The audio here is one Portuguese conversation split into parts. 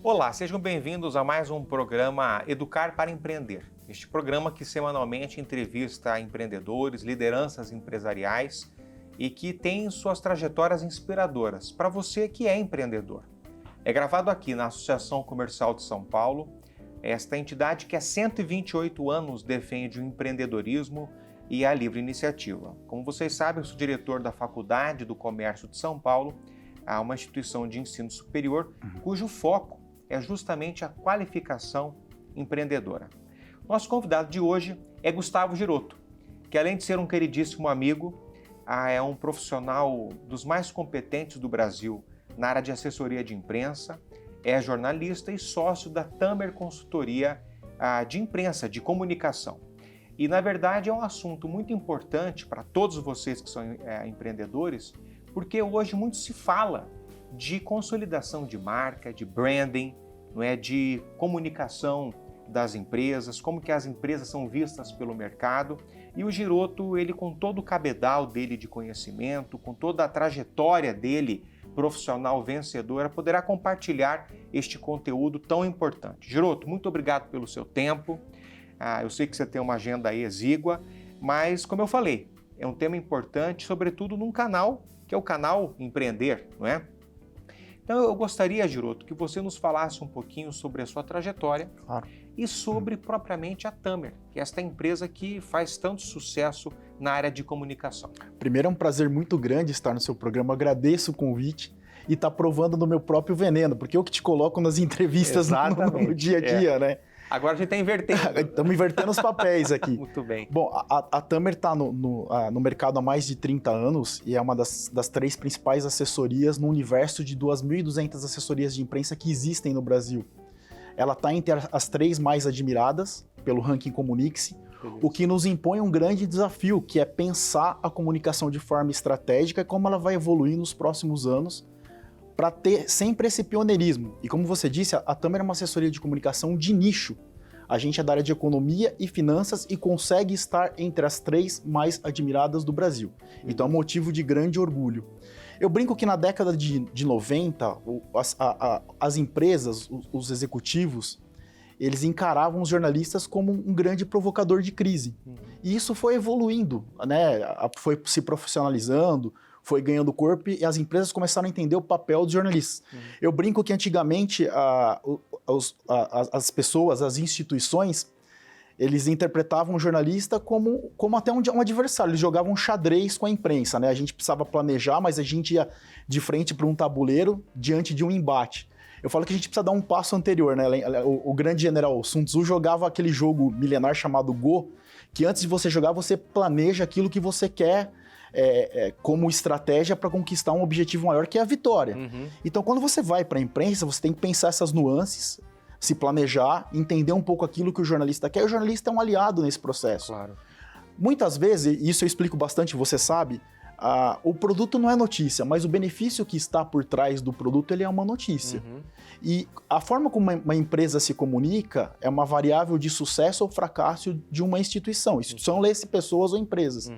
Olá, sejam bem-vindos a mais um programa Educar para Empreender. Este programa que semanalmente entrevista empreendedores, lideranças empresariais e que tem suas trajetórias inspiradoras para você que é empreendedor. É gravado aqui na Associação Comercial de São Paulo, esta entidade que há 128 anos defende o empreendedorismo e a livre iniciativa. Como vocês sabem, eu sou diretor da Faculdade do Comércio de São Paulo, uma instituição de ensino superior cujo foco é justamente a qualificação empreendedora. Nosso convidado de hoje é Gustavo Giroto, que além de ser um queridíssimo amigo, é um profissional dos mais competentes do Brasil na área de assessoria de imprensa, é jornalista e sócio da Tamer Consultoria de Imprensa, de Comunicação. E, na verdade, é um assunto muito importante para todos vocês que são empreendedores, porque hoje muito se fala de consolidação de marca, de branding, não é, de comunicação das empresas, como que as empresas são vistas pelo mercado. E o Giroto, ele com todo o cabedal dele de conhecimento, com toda a trajetória dele profissional vencedora, poderá compartilhar este conteúdo tão importante. Giroto, muito obrigado pelo seu tempo. Eu sei que você tem uma agenda aí exígua, mas como eu falei, é um tema importante, sobretudo num canal, que é o canal Empreender, não é? Então eu gostaria, Giroto, que você nos falasse um pouquinho sobre a sua trajetória e sobre propriamente a Tamer, que é esta empresa que faz tanto sucesso na área de comunicação. Primeiro, é um prazer muito grande estar no seu programa, agradeço o convite e estar provando no meu próprio veneno, porque eu que te coloco nas entrevistas no dia a dia, né? Agora a gente está invertendo. Estamos invertendo os papéis aqui. Muito bem. Bom, a Tamer está no mercado há mais de 30 anos e é uma das três principais assessorias no universo de 2.200 assessorias de imprensa que existem no Brasil. Ela está entre as três mais admiradas pelo ranking Comunique-se, o que nos impõe um grande desafio, que é pensar a comunicação de forma estratégica e como ela vai evoluir nos próximos anos, para ter sempre esse pioneirismo. E como você disse, a Tamer é uma assessoria de comunicação de nicho. A gente é da área de economia e finanças e consegue estar entre as três mais admiradas do Brasil. Então é um motivo de grande orgulho. Eu brinco que na década de 90, as empresas, os executivos, eles encaravam os jornalistas como um grande provocador de crise. E isso foi evoluindo, né? Foi se profissionalizando, foi ganhando corpo e as empresas começaram a entender o papel dos jornalistas. Eu brinco que antigamente as pessoas, as instituições, eles interpretavam o jornalista como até um adversário, eles jogavam xadrez com a imprensa, né? A gente precisava planejar, mas a gente ia de frente para um tabuleiro diante de um embate. Eu falo que a gente precisa dar um passo anterior, né? O grande general Sun Tzu jogava aquele jogo milenar chamado Go, que antes de você jogar, você planeja aquilo que você quer como estratégia para conquistar um objetivo maior, que é a vitória. Então, quando você vai para a imprensa, você tem que pensar essas nuances, se planejar, entender um pouco aquilo que o jornalista quer. E o jornalista é um aliado nesse processo. Claro. Muitas vezes, isso eu explico bastante, você sabe, o produto não é notícia, mas o benefício que está por trás do produto, ele é uma notícia. E a forma como uma empresa se comunica é uma variável de sucesso ou fracasso de uma instituição. Instituição lê-se pessoas ou empresas.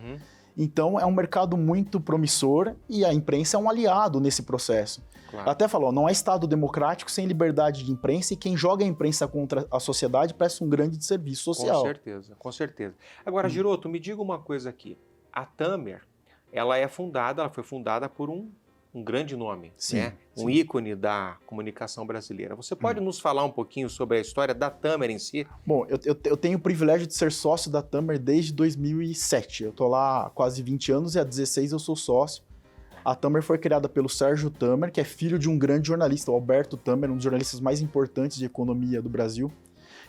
Então, é um mercado muito promissor e a imprensa é um aliado nesse processo. Claro. Até falou, não há Estado democrático sem liberdade de imprensa e quem joga a imprensa contra a sociedade presta um grande serviço social. Com certeza, com certeza. Agora, Giroto, me diga uma coisa aqui. A Tamer, ela foi fundada por um grande nome, né? Um ícone da comunicação brasileira. Você pode nos falar um pouquinho sobre a história da Tamer em si? Bom, eu tenho o privilégio de ser sócio da Tamer desde 2007. Eu estou lá há quase 20 anos e há 16 eu sou sócio. A Tamer foi criada pelo Sérgio Tamer, que é filho de um grande jornalista, o Alberto Tamer, um dos jornalistas mais importantes de economia do Brasil,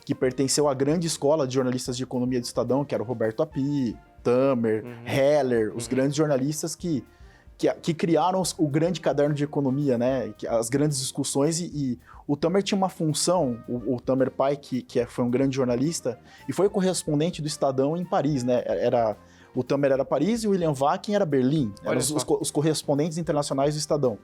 que pertenceu à grande escola de jornalistas de economia do Estadão, que era o Roberto Api, Tamer, Heller, os grandes jornalistas que criaram o grande caderno de economia, né? As grandes discussões e o Tamer tinha uma função, o Tamer pai, que foi um grande jornalista, e foi correspondente do Estadão em Paris, né? O Tamer era Paris e o William Vakin era Berlim, eram os correspondentes internacionais do Estadão.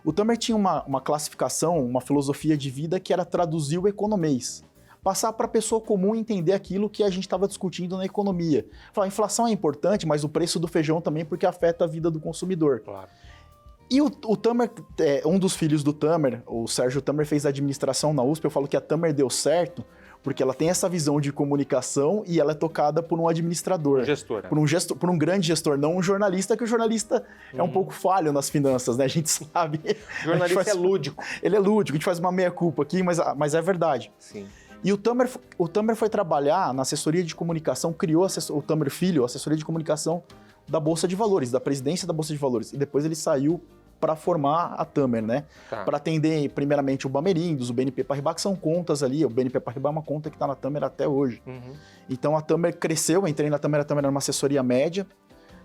O Tamer tinha uma classificação, uma filosofia de vida que era traduzir o economês. Passar para a pessoa comum entender aquilo que a gente estava discutindo na economia. Falar, a inflação é importante, mas o preço do feijão também, porque afeta a vida do consumidor. Claro. E o Tamer, um dos filhos do Tamer, o Sérgio Tamer, fez administração na USP. Eu falo que a Tamer deu certo porque ela tem essa visão de comunicação e ela é tocada por um administrador. Gestora. Por um grande gestor, não um jornalista, que o jornalista é um pouco falho nas finanças, né? A gente sabe. O jornalista é lúdico. Ele é lúdico, a gente faz uma meia-culpa aqui, mas é verdade. Sim. E o Tamer foi trabalhar na assessoria de comunicação, criou o Tamer Filho, a assessoria de comunicação da Bolsa de Valores, da presidência da Bolsa de Valores. E depois ele saiu para formar a Tamer, né? Tá. Para atender primeiramente o Bamerindos, o BNP Paribas, que são contas ali. O BNP Paribas é uma conta que está na Tamer até hoje. Então a Tamer cresceu, entrei na Tamer, a Tamer era uma assessoria média,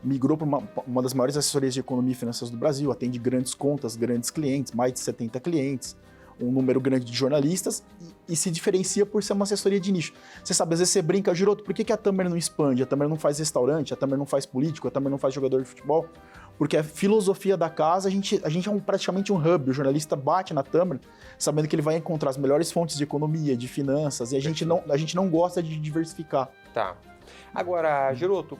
migrou para uma das maiores assessorias de economia e finanças do Brasil, atende grandes contas, grandes clientes, mais de 70 clientes, um número grande de jornalistas e se diferencia por ser uma assessoria de nicho. Você sabe, às vezes você brinca, Giroto, por que a Tamer não expande? A Tamer não faz restaurante, a Tamer não faz político, a Tamer não faz jogador de futebol? Porque a filosofia da casa, a gente é praticamente um hub. O jornalista bate na Tamer sabendo que ele vai encontrar as melhores fontes de economia, de finanças, e a gente não gosta de diversificar. Tá. Agora, Giroto,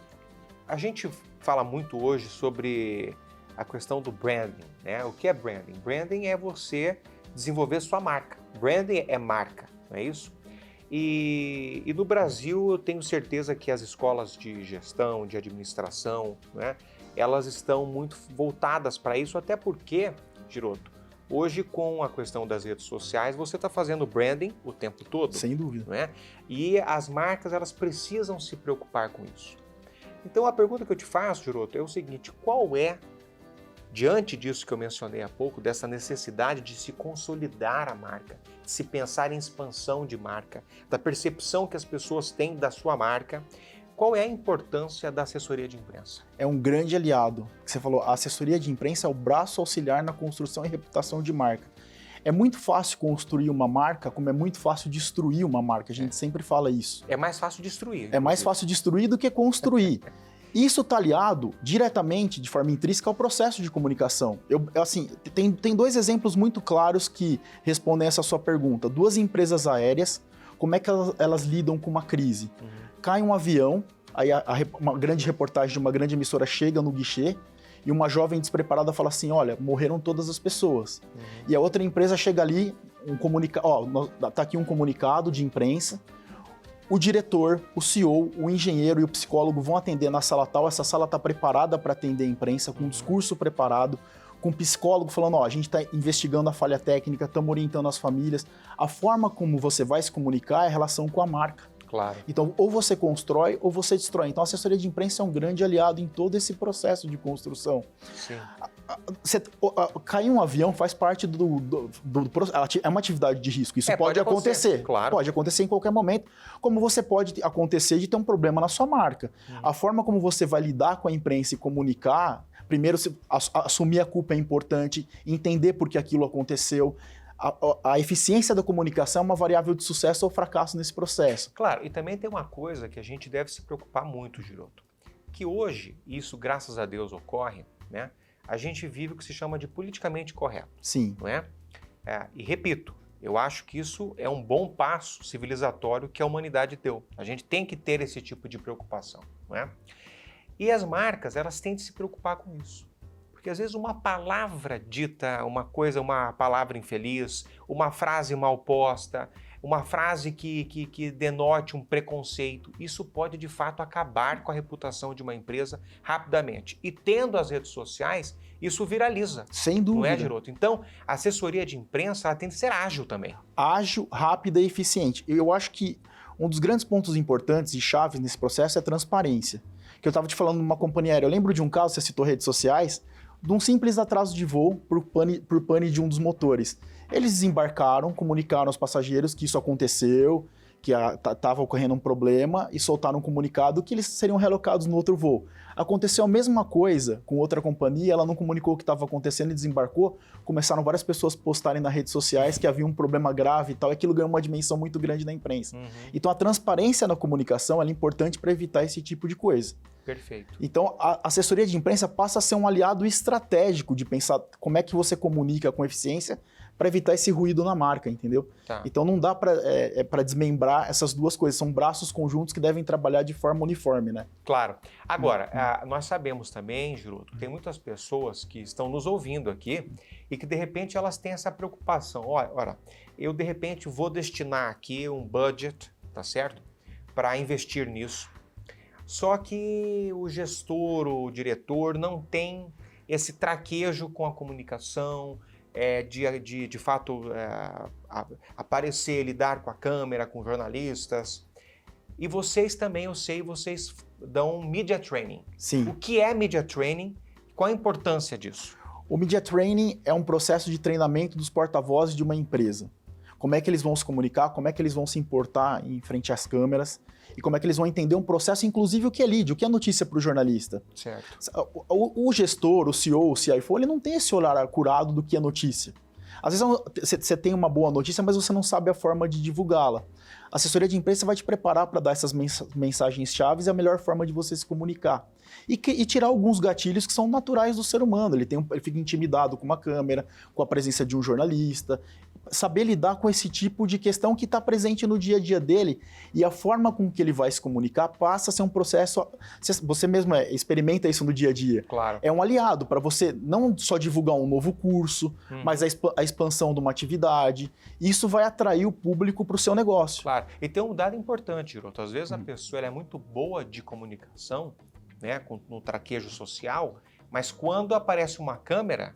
a gente fala muito hoje sobre a questão do branding, né? O que é branding? Branding é você desenvolver sua marca. Branding é marca, não é isso? E no Brasil eu tenho certeza que as escolas de gestão, de administração, né, elas estão muito voltadas para isso, até porque, Giroto, hoje com a questão das redes sociais, você está fazendo branding o tempo todo. Sem dúvida. Não é? E as marcas, elas precisam se preocupar com isso. Então a pergunta que eu te faço, Giroto, é o seguinte: qual é, diante disso que eu mencionei há pouco, dessa necessidade de se consolidar a marca, de se pensar em expansão de marca, da percepção que as pessoas têm da sua marca, qual é a importância da assessoria de imprensa? É um grande aliado. Você falou, a assessoria de imprensa é o braço auxiliar na construção e reputação de marca. É muito fácil construir uma marca, como é muito fácil destruir uma marca. A gente sempre fala isso. É mais fácil destruir. É mais fácil destruir do que construir. Isso está aliado diretamente, de forma intrínseca, ao processo de comunicação. Tem dois exemplos muito claros que respondem essa sua pergunta. Duas empresas aéreas, como é que elas lidam com uma crise? Cai um avião, aí uma grande reportagem de uma grande emissora chega no guichê e uma jovem despreparada fala assim, olha, morreram todas as pessoas. E a outra empresa chega ali, tá aqui um comunicado de imprensa, o diretor, o CEO, o engenheiro e o psicólogo vão atender na sala tal, essa sala está preparada para atender a imprensa, com um discurso preparado, com um psicólogo falando, a gente está investigando a falha técnica, estamos orientando as famílias. A forma como você vai se comunicar é a relação com a marca. Claro. Então, ou você constrói ou você destrói. Então, a assessoria de imprensa é um grande aliado em todo esse processo de construção. Sim. Cair um avião faz parte é uma atividade de risco. Isso pode acontecer. Claro. Pode acontecer em qualquer momento. Como você pode acontecer de ter um problema na sua marca. A forma como você vai lidar com a imprensa e comunicar, primeiro, assumir a culpa é importante, entender por que aquilo aconteceu. A eficiência da comunicação é uma variável de sucesso ou fracasso nesse processo. Claro, e também tem uma coisa que a gente deve se preocupar muito, Giroto, que hoje, isso graças a Deus ocorre, né? A gente vive o que se chama de politicamente correto. Sim. Não é? E repito, eu acho que isso é um bom passo civilizatório que a humanidade deu. A gente tem que ter esse tipo de preocupação, não é? E as marcas, elas têm de se preocupar com isso. Porque às vezes uma palavra dita, uma palavra infeliz, uma frase mal posta, uma frase que denote um preconceito, isso pode de fato acabar com a reputação de uma empresa rapidamente. E tendo as redes sociais, isso viraliza. Sem dúvida. Não é, Giroto? Então, a assessoria de imprensa ela tem que ser ágil também. Ágil, rápida e eficiente. Eu acho que um dos grandes pontos importantes e chaves nesse processo é a transparência. Que eu estava te falando numa companhia aérea. Eu lembro de um caso, você citou redes sociais, de um simples atraso de voo por pane de um dos motores. Eles desembarcaram, comunicaram aos passageiros que isso aconteceu, que estava ocorrendo um problema e soltaram um comunicado que eles seriam relocados no outro voo. Aconteceu a mesma coisa com outra companhia, ela não comunicou o que estava acontecendo e desembarcou, começaram várias pessoas postarem nas redes sociais que havia um problema grave e tal, e aquilo ganhou uma dimensão muito grande na imprensa. Então a transparência na comunicação é importante para evitar esse tipo de coisa. Perfeito. Então, a assessoria de imprensa passa a ser um aliado estratégico de pensar como é que você comunica com eficiência para evitar esse ruído na marca, entendeu? Tá. Então não dá para desmembrar essas duas coisas, são braços conjuntos que devem trabalhar de forma uniforme, né? Claro. Agora, nós sabemos também, Giroto, tem muitas pessoas que estão nos ouvindo aqui e que de repente elas têm essa preocupação. Ora, eu de repente vou destinar aqui um budget, tá certo? Para investir nisso. Só que o gestor, o diretor não tem esse traquejo com a comunicação, de fato aparecer, lidar com a câmera, com jornalistas. E vocês também, eu sei, vocês dão media training. Sim. O que é media training? Qual a importância disso? O media training é um processo de treinamento dos porta-vozes de uma empresa. Como é que eles vão se comunicar, como é que eles vão se importar em frente às câmeras e como é que eles vão entender um processo, inclusive o que é lead, o que é notícia para o jornalista. Certo. O gestor, o CEO, o CIO, ele não tem esse olhar acurado do que é notícia. Às vezes você tem uma boa notícia, mas você não sabe a forma de divulgá-la. A assessoria de imprensa vai te preparar para dar essas mensagens-chave e a melhor forma de você se comunicar. E tirar alguns gatilhos que são naturais do ser humano. Ele fica intimidado com uma câmera, com a presença de um jornalista. Saber lidar com esse tipo de questão que está presente no dia a dia dele e a forma com que ele vai se comunicar passa a ser um processo. Você mesmo experimenta isso no dia a dia. Claro. É um aliado para você não só divulgar um novo curso, mas a expansão de uma atividade. Isso vai atrair o público para o seu negócio. Claro. E tem um dado importante, Giroto. Às vezes a pessoa ela é muito boa de comunicação, né, no traquejo social, mas quando aparece uma câmera,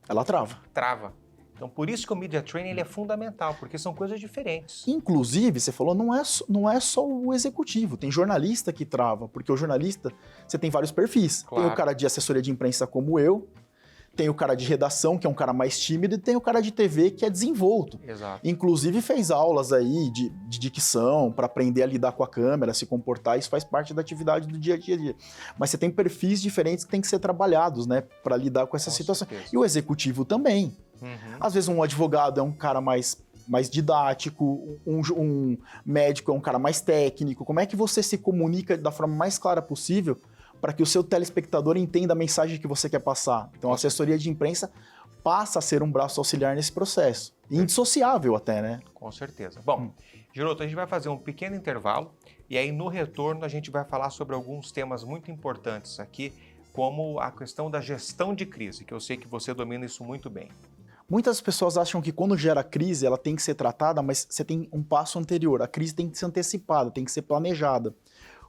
ela trava. Então, por isso que o media training ele é fundamental, porque são coisas diferentes. Inclusive, você falou, não é só o executivo, tem jornalista que trava, porque o jornalista, você tem vários perfis. Claro. Tem o cara de assessoria de imprensa como eu, tem o cara de redação, que é um cara mais tímido, e tem o cara de TV, que é desenvolto. Exato. Inclusive fez aulas aí de dicção, para aprender a lidar com a câmera, se comportar, isso faz parte da atividade do dia a dia. Mas você tem perfis diferentes que têm que ser trabalhados, né, para lidar com essa situação. Certeza. E o executivo também. Às vezes um advogado é um cara mais didático, um médico é um cara mais técnico. Como é que você se comunica da forma mais clara possível para que o seu telespectador entenda a mensagem que você quer passar? Então a assessoria de imprensa passa a ser um braço auxiliar nesse processo. Indissociável até, né? Com certeza. Bom, Giroto, a gente vai fazer um pequeno intervalo e aí no retorno a gente vai falar sobre alguns temas muito importantes aqui, como a questão da gestão de crise, que eu sei que você domina isso muito bem. Muitas pessoas acham que quando gera crise, ela tem que ser tratada, mas você tem um passo anterior. A crise tem que ser antecipada, tem que ser planejada.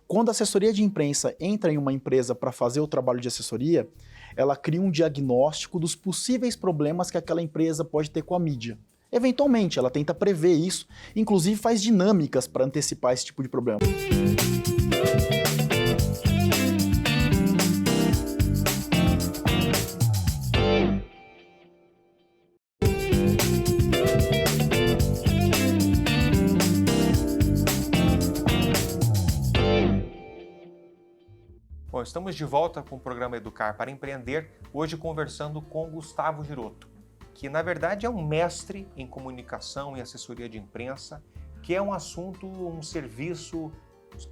Quando a assessoria de imprensa entra em uma empresa para fazer o trabalho de assessoria, ela cria um diagnóstico dos possíveis problemas que aquela empresa pode ter com a mídia. Eventualmente, ela tenta prever isso, inclusive faz dinâmicas para antecipar esse tipo de problema. Bom, estamos de volta com o programa Educar para Empreender, hoje conversando com Gustavo Giroto, que na verdade é um mestre em comunicação e assessoria de imprensa, que é um assunto, um serviço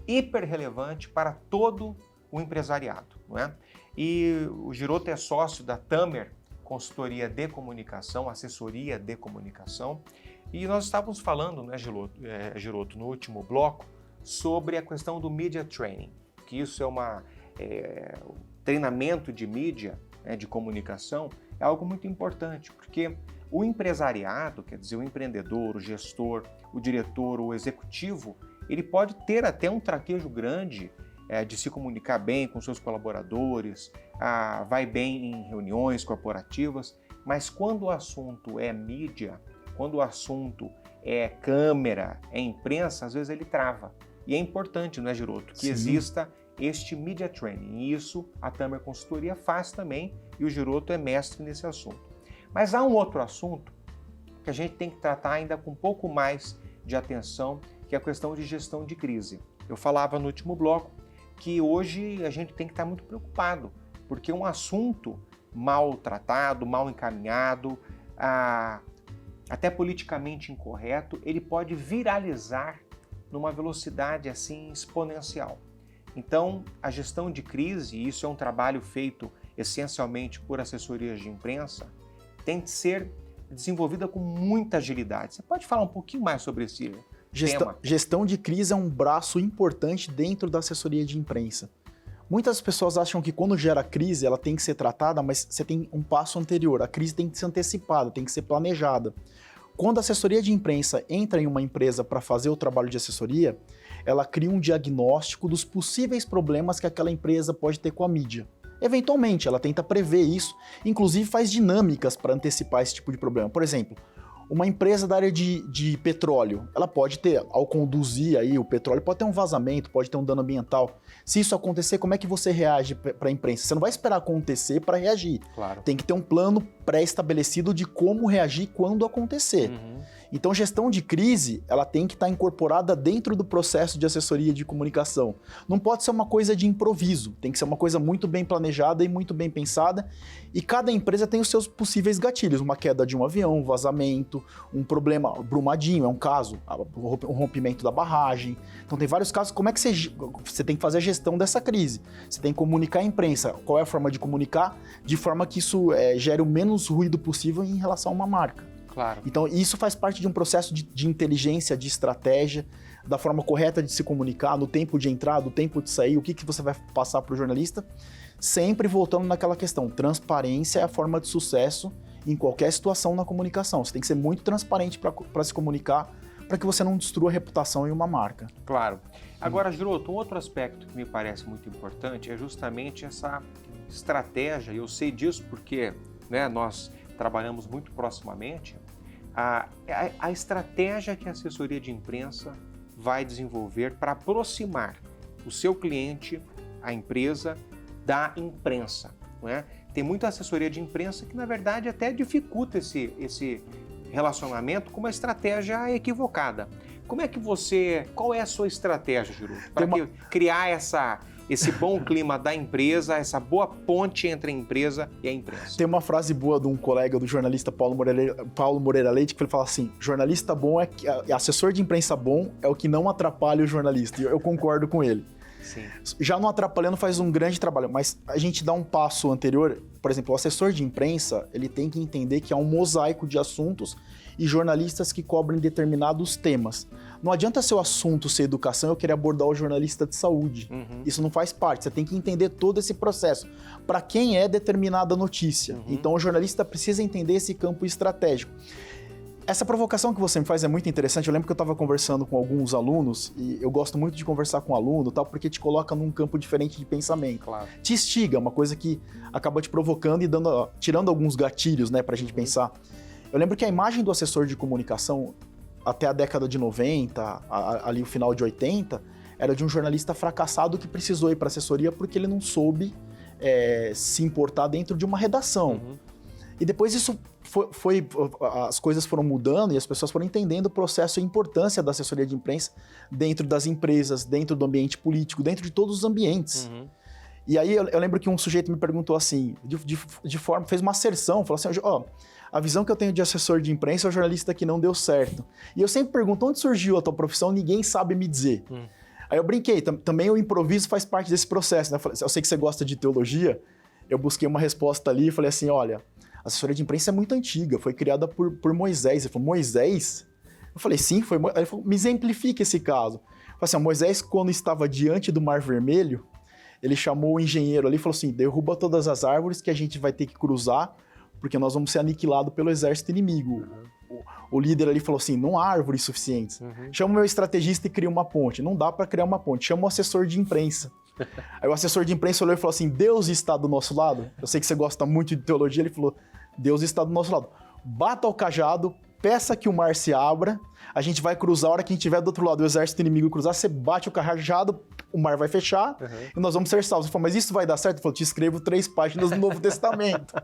hiper relevante para todo o empresariado, não é? E o Giroto é sócio da Tamer Consultoria de Comunicação, assessoria de comunicação, e nós estávamos falando, né, Giroto, no último bloco, sobre a questão do media training, que isso é o treinamento de mídia, né, de comunicação, é algo muito importante, porque o empresariado, quer dizer, o empreendedor, o gestor, o diretor, o executivo, ele pode ter até um traquejo grande de se comunicar bem com seus colaboradores, vai bem em reuniões corporativas, mas quando o assunto é mídia, quando o assunto é câmera, é imprensa, às vezes ele trava. E é importante, não é, Giroto, que exista este media training. E isso a Tamer Consultoria faz também e o Giroto é mestre nesse assunto. Mas há um outro assunto que a gente tem que tratar ainda com um pouco mais de atenção, que é a questão de gestão de crise. Eu falava no último bloco que hoje a gente tem que estar muito preocupado, porque um assunto mal tratado, mal encaminhado, até politicamente incorreto, ele pode viralizar numa velocidade assim exponencial. Então, a gestão de crise, e isso é um trabalho feito essencialmente por assessorias de imprensa, tem que ser desenvolvida com muita agilidade. Você pode falar um pouquinho mais sobre esse tema? Gestão de crise é um braço importante dentro da assessoria de imprensa. Muitas pessoas acham que quando gera crise, ela tem que ser tratada, mas você tem um passo anterior. A crise tem que ser antecipada, tem que ser planejada. Quando a assessoria de imprensa entra em uma empresa para fazer o trabalho de assessoria, ela cria um diagnóstico dos possíveis problemas que aquela empresa pode ter com a mídia. Eventualmente, ela tenta prever isso, inclusive faz dinâmicas para antecipar esse tipo de problema. Por exemplo, uma empresa da área de petróleo, ela pode ter, ao conduzir aí o petróleo, pode ter um vazamento, pode ter um dano ambiental. Se isso acontecer, como é que você reage para a imprensa? Você não vai esperar acontecer para reagir. Claro. Tem que ter um plano pré-estabelecido de como reagir quando acontecer. Então, gestão de crise, ela tem que estar incorporada dentro do processo de assessoria de comunicação. Não pode ser uma coisa de improviso, tem que ser uma coisa muito bem planejada e muito bem pensada. E cada empresa tem os seus possíveis gatilhos, uma queda de um avião, um vazamento, um problema, Brumadinho é um caso, um rompimento da barragem. Então tem vários casos, como é que você tem que fazer a gestão dessa crise? Você tem que comunicar à imprensa, qual é a forma de comunicar, de forma que isso gere o menos ruído possível em relação a uma marca. Claro. Então, isso faz parte de um processo de inteligência, de estratégia, da forma correta de se comunicar, no tempo de entrar, do tempo de sair, o que você vai passar para o jornalista, sempre voltando naquela questão, transparência é a forma de sucesso em qualquer situação na comunicação. Você tem que ser muito transparente para se comunicar, para que você não destrua a reputação em uma marca. Claro. Agora, Giroto, um outro aspecto que me parece muito importante é justamente essa estratégia, e eu sei disso porque nós trabalhamos muito proximamente, a estratégia que a assessoria de imprensa vai desenvolver para aproximar o seu cliente, a empresa, da imprensa. Não é? Tem muita assessoria de imprensa que, na verdade, até dificulta esse relacionamento com uma estratégia equivocada. Qual é a sua estratégia, Giroto, para criar esse bom clima da empresa, essa boa ponte entre a empresa e a imprensa? Tem uma frase boa de um colega do jornalista Paulo Moreira Leite, que ele fala assim, jornalista bom assessor de imprensa bom é o que não atrapalha o jornalista. E eu concordo com ele. Sim. Já não atrapalhando faz um grande trabalho, mas a gente dá um passo anterior. Por exemplo, o assessor de imprensa, ele tem que entender que há um mosaico de assuntos e jornalistas que cobrem determinados temas. Não adianta seu assunto ser educação e eu querer abordar o jornalista de saúde. Isso não faz parte, você tem que entender todo esse processo. Para quem é determinada notícia. Então o jornalista precisa entender esse campo estratégico. Essa provocação que você me faz é muito interessante. Eu lembro que eu estava conversando com alguns alunos, e eu gosto muito de conversar com aluno, tal, porque te coloca num campo diferente de pensamento. Claro. Te instiga, uma coisa que acaba te provocando e tirando alguns gatilhos, para a gente pensar. Eu lembro que a imagem do assessor de comunicação, até a década de 90, ali o final de 80, era de um jornalista fracassado que precisou ir para assessoria porque ele não soube se importar dentro de uma redação. E depois isso as coisas foram mudando e as pessoas foram entendendo o processo e a importância da assessoria de imprensa dentro das empresas, dentro do ambiente político, dentro de todos os ambientes. E aí eu lembro que um sujeito me perguntou assim, fez uma asserção, falou assim, a visão que eu tenho de assessor de imprensa é o jornalista que não deu certo. E eu sempre pergunto, onde surgiu a tua profissão? Ninguém sabe me dizer. Aí eu brinquei, também o improviso faz parte desse processo, Eu sei que você gosta de teologia, eu busquei uma resposta ali e falei assim, olha, a assessoria de imprensa é muito antiga, foi criada por Moisés. Ele falou, Moisés? Eu falei, sim, foi Moisés. Ele falou, me exemplifique esse caso. Eu falei assim, Moisés, quando estava diante do Mar Vermelho, ele chamou o engenheiro ali e falou assim, derruba todas as árvores que a gente vai ter que cruzar, porque nós vamos ser aniquilados pelo exército inimigo. O líder ali falou assim, não há árvores suficientes. Chama o meu estrategista e cria uma ponte. Não dá para criar uma ponte, chama o assessor de imprensa. Aí o assessor de imprensa olhou e falou assim, Deus está do nosso lado? Eu sei que você gosta muito de teologia, ele falou, Deus está do nosso lado. Bata o cajado, peça que o mar se abra, a gente vai cruzar, a hora que a gente estiver do outro lado, o exército inimigo cruzar, você bate o cajado, o mar vai fechar e nós vamos ser salvos. Ele falou, mas isso vai dar certo? Ele falou, te escrevo 3 páginas do Novo Testamento.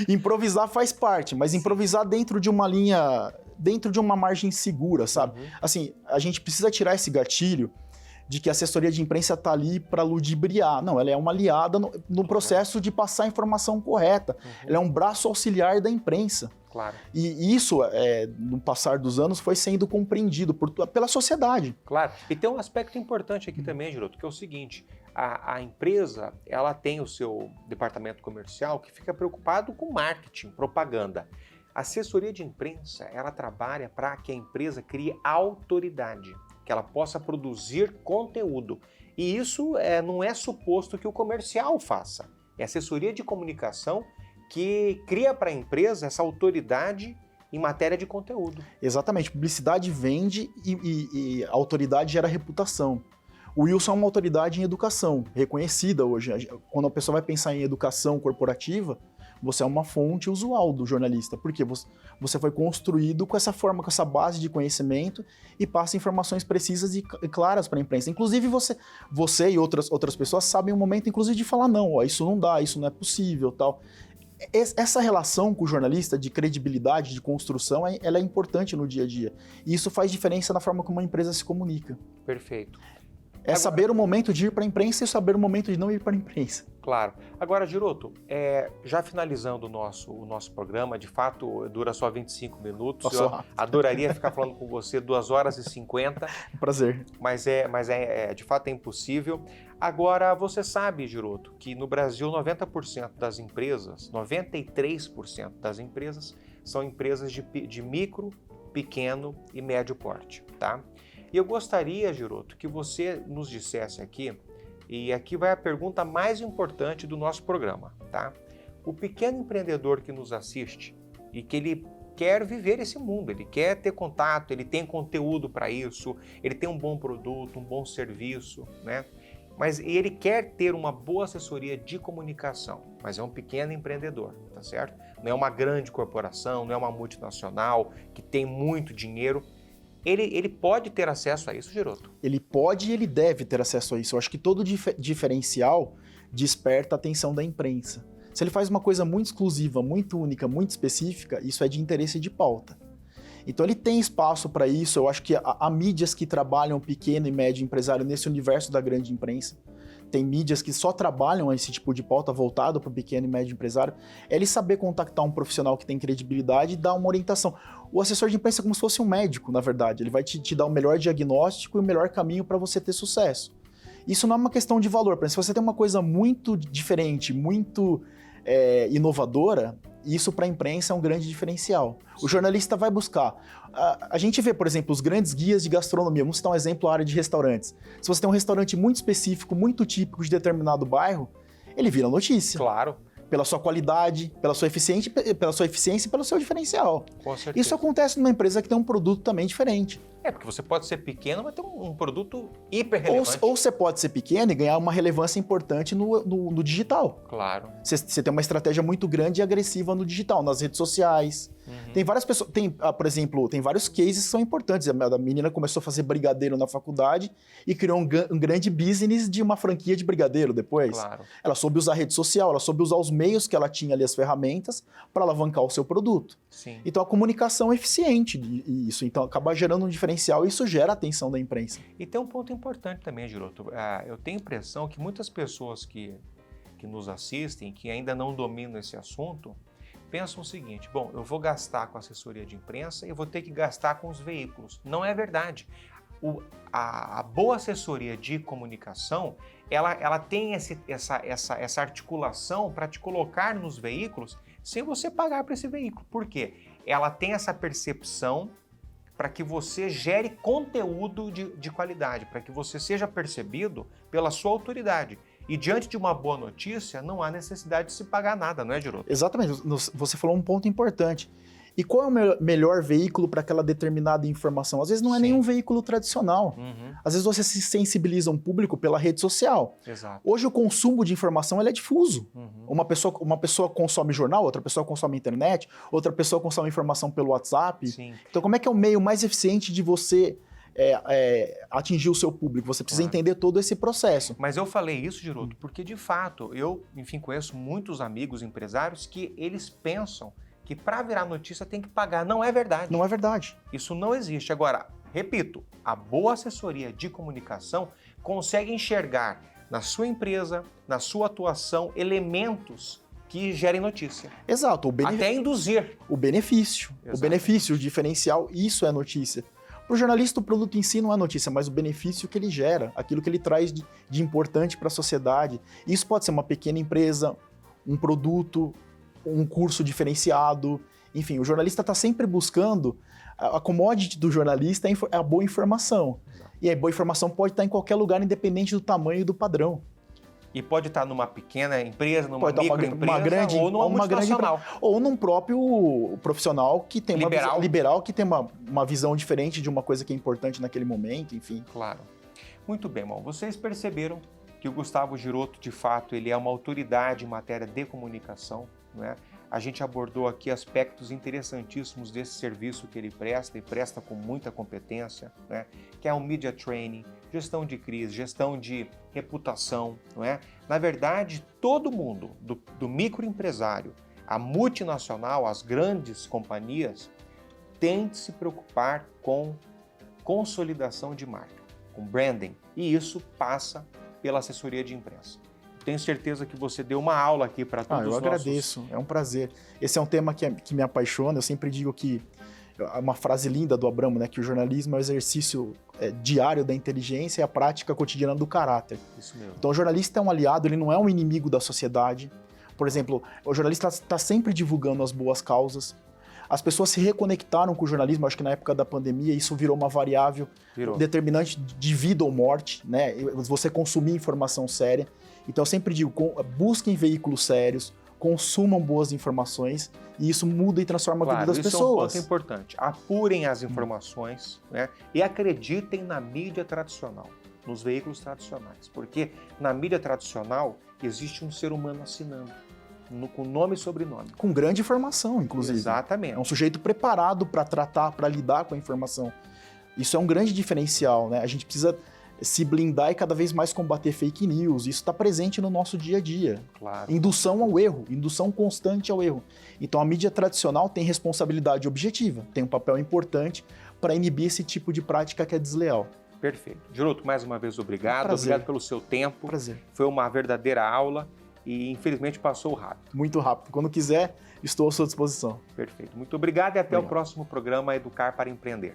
Improvisar faz parte, mas improvisar dentro de uma linha, dentro de uma margem segura, sabe? Assim, a gente precisa tirar esse gatilho de que a assessoria de imprensa está ali para ludibriar. Não, ela é uma aliada no processo de passar a informação correta. Ela é um braço auxiliar da imprensa. Claro. E isso, no passar dos anos, foi sendo compreendido pela sociedade. Claro. E tem um aspecto importante aqui também, Giroto, que é o seguinte, a empresa, ela tem o seu departamento comercial que fica preocupado com marketing, propaganda. A assessoria de imprensa, ela trabalha para que a empresa crie autoridade, que ela possa produzir conteúdo. E isso não é suposto que o comercial faça. É a assessoria de comunicação que cria para a empresa essa autoridade em matéria de conteúdo. Exatamente. Publicidade vende e a autoridade gera reputação. O Wilson é uma autoridade em educação, reconhecida hoje. Quando a pessoa vai pensar em educação corporativa, você é uma fonte usual do jornalista, porque você foi construído com essa forma, com essa base de conhecimento e passa informações precisas e claras para a imprensa. Inclusive, você e outras pessoas sabem o momento, inclusive, de falar não, ó, isso não dá, isso não é possível, tal. Essa relação com o jornalista de credibilidade, de construção, ela é importante no dia a dia. E isso faz diferença na forma como uma empresa se comunica. Perfeito. Agora, saber o momento de ir para a imprensa e saber o momento de não ir para a imprensa. Claro. Agora, Giroto, já finalizando o nosso programa, de fato dura só 25 minutos. Passou eu rápido. Adoraria ficar falando com você 2 horas e 50. Prazer. Mas de fato é impossível. Agora, você sabe, Giroto, que no Brasil 90% das empresas, 93% das empresas são empresas de micro, pequeno e médio porte, tá? E eu gostaria, Giroto, que você nos dissesse aqui, e aqui vai a pergunta mais importante do nosso programa, tá? O pequeno empreendedor que nos assiste e que ele quer viver esse mundo, ele quer ter contato, ele tem conteúdo para isso, ele tem um bom produto, um bom serviço, né? Mas ele quer ter uma boa assessoria de comunicação, mas é um pequeno empreendedor, tá certo? Não é uma grande corporação, não é uma multinacional que tem muito dinheiro. Ele pode ter acesso a isso, Giroto? Ele pode e ele deve ter acesso a isso. Eu acho que todo diferencial desperta a atenção da imprensa. Se ele faz uma coisa muito exclusiva, muito única, muito específica, isso é de interesse de pauta. Então ele tem espaço para isso. Eu acho que há mídias que trabalham pequeno e médio empresário nesse universo da grande imprensa. Tem mídias que só trabalham esse tipo de pauta voltado para o pequeno e médio empresário. É ele saber contactar um profissional que tem credibilidade e dar uma orientação. O assessor de imprensa é como se fosse um médico, na verdade. Ele vai te dar o melhor diagnóstico e o melhor caminho para você ter sucesso. Isso não é uma questão de valor. Por exemplo, se você tem uma coisa muito diferente, muito inovadora, isso para a imprensa é um grande diferencial. O jornalista vai buscar. A gente vê, por exemplo, os grandes guias de gastronomia. Vamos citar um exemplo, a área de restaurantes. Se você tem um restaurante muito específico, muito típico de determinado bairro, ele vira notícia. Claro. Pela sua qualidade, pela sua eficiência e pelo seu diferencial. Com certeza. Isso acontece numa empresa que tem um produto também diferente. Porque você pode ser pequeno, mas ter um produto hiper relevante. Ou você pode ser pequeno e ganhar uma relevância importante no digital. Claro. Você tem uma estratégia muito grande e agressiva no digital, nas redes sociais. Uhum. Tem várias pessoas, por exemplo, tem vários cases que são importantes. A menina começou a fazer brigadeiro na faculdade e criou um grande business de uma franquia de brigadeiro depois. Claro. Ela soube usar a rede social, ela soube usar os meios que ela tinha ali, as ferramentas, para alavancar o seu produto. Sim. Então a comunicação é eficiente isso, então acaba gerando um diferencial e isso gera a atenção da imprensa. E tem um ponto importante também, Giroto. Eu tenho a impressão que muitas pessoas que nos assistem, que ainda não dominam esse assunto, pensam o seguinte: bom, eu vou gastar com assessoria de imprensa e vou ter que gastar com os veículos. Não é verdade. A boa assessoria de comunicação, ela tem essa articulação para te colocar nos veículos sem você pagar para esse veículo. Por quê? Ela tem essa percepção para que você gere conteúdo de qualidade, para que você seja percebido pela sua autoridade. E diante de uma boa notícia, não há necessidade de se pagar nada, não é, Giroto? Exatamente. Você falou um ponto importante. E qual é o melhor veículo para aquela determinada informação? Às vezes não é nenhum veículo tradicional. Uhum. Às vezes você se sensibiliza um público pela rede social. Exato. Hoje o consumo de informação ele é difuso. Uhum. Uma pessoa consome jornal, outra pessoa consome internet, outra pessoa consome informação pelo WhatsApp. Sim. Então como é que é o meio mais eficiente de você atingir o seu público? Você precisa entender todo esse processo. Mas eu falei isso, Giroto, porque de fato eu, conheço muitos amigos empresários que eles pensam que para virar notícia tem que pagar. Não é verdade. Não é verdade. Isso não existe. Agora, repito, a boa assessoria de comunicação consegue enxergar na sua empresa, na sua atuação, elementos que gerem notícia. Exato. Até induzir. O benefício. Exato. O benefício, o diferencial, isso é notícia. Para o jornalista, o produto em si não é notícia, mas o benefício que ele gera, aquilo que ele traz de importante para a sociedade. Isso pode ser uma pequena empresa, um produto, um curso diferenciado. Enfim, o jornalista está sempre buscando, a commodity do jornalista é a boa informação. E a boa informação pode estar em qualquer lugar, independente do tamanho e do padrão. E pode estar numa pequena empresa, numa microempresa, uma grande, ou numa multinacional. Ou num próprio profissional que tem liberal, que tem uma visão diferente de uma coisa que é importante naquele momento, enfim. Claro. Muito bem, irmão. Vocês perceberam que o Gustavo Giroto, de fato, ele é uma autoridade em matéria de comunicação, não é? A gente abordou aqui aspectos interessantíssimos desse serviço que ele presta, e presta com muita competência, né? Que é o media training, gestão de crise, gestão de reputação, não é? Na verdade, todo mundo, do microempresário, a multinacional, as grandes companhias, tem de se preocupar com consolidação de marca, com branding, e isso passa pela assessoria de imprensa. Tenho certeza que você deu uma aula aqui para todos os nossos... Eu agradeço, é um prazer. Esse é um tema que me apaixona, eu sempre digo que, uma frase linda do Abramo, né, que o jornalismo é o exercício diário da inteligência e a prática cotidiana do caráter. Isso mesmo. Então o jornalista é um aliado, ele não é um inimigo da sociedade. Por exemplo, o jornalista está sempre divulgando as boas causas. As pessoas se reconectaram com o jornalismo, acho que na época da pandemia isso virou uma variável determinante de vida ou morte, né? Você consumir informação séria. Então eu sempre digo, busquem veículos sérios, consumam boas informações e isso muda e transforma a vida das pessoas. Isso é um ponto importante. Apurem as informações, né? E acreditem na mídia tradicional, nos veículos tradicionais. Porque na mídia tradicional existe um ser humano assinando, com nome e sobrenome. Com grande informação, inclusive. Exatamente. É um sujeito preparado para tratar, para lidar com a informação. Isso é um grande diferencial, né? A gente precisa se blindar e cada vez mais combater fake news. Isso está presente no nosso dia a dia. Claro. Indução ao erro, indução constante ao erro. Então a mídia tradicional tem responsabilidade objetiva, tem um papel importante para inibir esse tipo de prática que é desleal. Perfeito. Giroto, mais uma vez obrigado. Prazer. Obrigado pelo seu tempo. Prazer. Foi uma verdadeira aula e infelizmente passou rápido. Muito rápido. Quando quiser, estou à sua disposição. Perfeito. Muito obrigado e até o próximo programa Educar para Empreender.